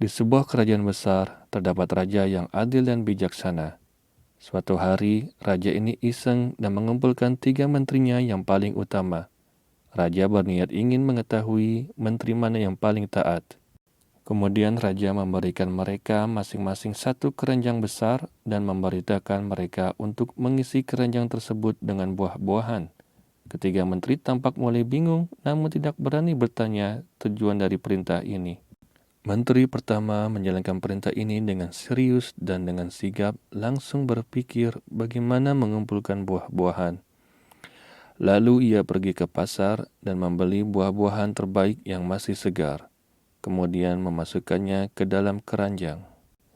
Di sebuah kerajaan besar, terdapat raja yang adil dan bijaksana. Suatu hari, raja ini iseng dan mengumpulkan 3 menterinya yang paling utama. Raja berniat ingin mengetahui menteri mana yang paling taat. Kemudian raja memberikan mereka masing-masing satu keranjang besar dan memberitakan mereka untuk mengisi keranjang tersebut dengan buah-buahan. Ketiga menteri tampak mulai bingung, namun tidak berani bertanya tujuan dari perintah ini. Menteri pertama menjalankan perintah ini dengan serius dan dengan sigap langsung berpikir bagaimana mengumpulkan buah-buahan. Lalu ia pergi ke pasar dan membeli buah-buahan terbaik yang masih segar, kemudian memasukkannya ke dalam keranjang.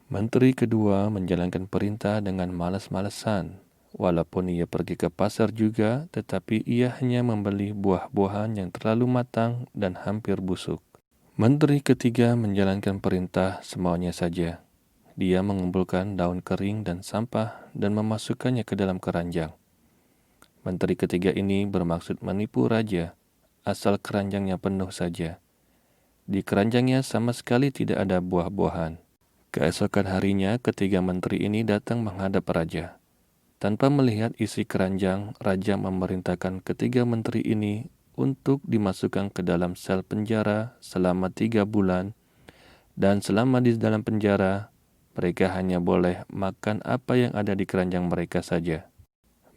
Menteri kedua menjalankan perintah dengan malas-malasan. Walaupun ia pergi ke pasar juga, tetapi ia hanya membeli buah-buahan yang terlalu matang dan hampir busuk. Menteri ketiga menjalankan perintah semaunya saja. Dia mengumpulkan daun kering dan sampah dan memasukkannya ke dalam keranjang. Menteri ketiga ini bermaksud menipu raja, asal keranjangnya penuh saja. Di keranjangnya sama sekali tidak ada buah-buahan. Keesokan harinya, ketiga menteri ini datang menghadap raja. Tanpa melihat isi keranjang, raja memerintahkan ketiga menteri ini untuk dimasukkan ke dalam sel penjara selama 3 bulan, dan selama di dalam penjara, mereka hanya boleh makan apa yang ada di keranjang mereka saja.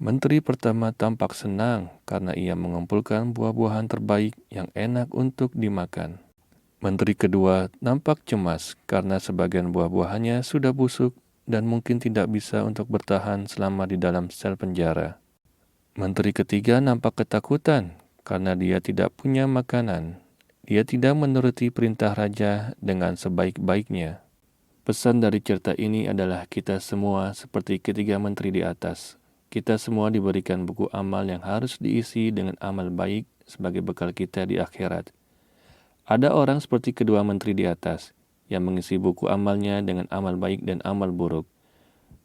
Menteri pertama tampak senang karena ia mengumpulkan buah-buahan terbaik yang enak untuk dimakan. Menteri kedua nampak cemas karena sebagian buah-buahannya sudah busuk dan mungkin tidak bisa untuk bertahan selama di dalam sel penjara. Menteri ketiga nampak ketakutan karena dia tidak punya makanan. Dia tidak menuruti perintah raja dengan sebaik-baiknya. Pesan dari cerita ini adalah kita semua seperti ketiga menteri di atas. Kita semua diberikan buku amal yang harus diisi dengan amal baik sebagai bekal kita di akhirat. Ada orang seperti kedua menteri di atas yang mengisi buku amalnya dengan amal baik dan amal buruk.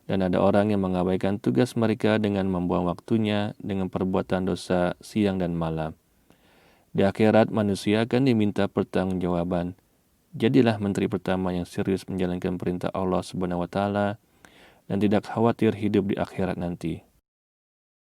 Dan ada orang yang mengabaikan tugas mereka dengan membuang waktunya dengan perbuatan dosa siang dan malam. Di akhirat manusia akan diminta pertanggungjawaban. Jadilah menteri pertama yang serius menjalankan perintah Allah Subhanahu wa taala dan tidak khawatir hidup di akhirat nanti.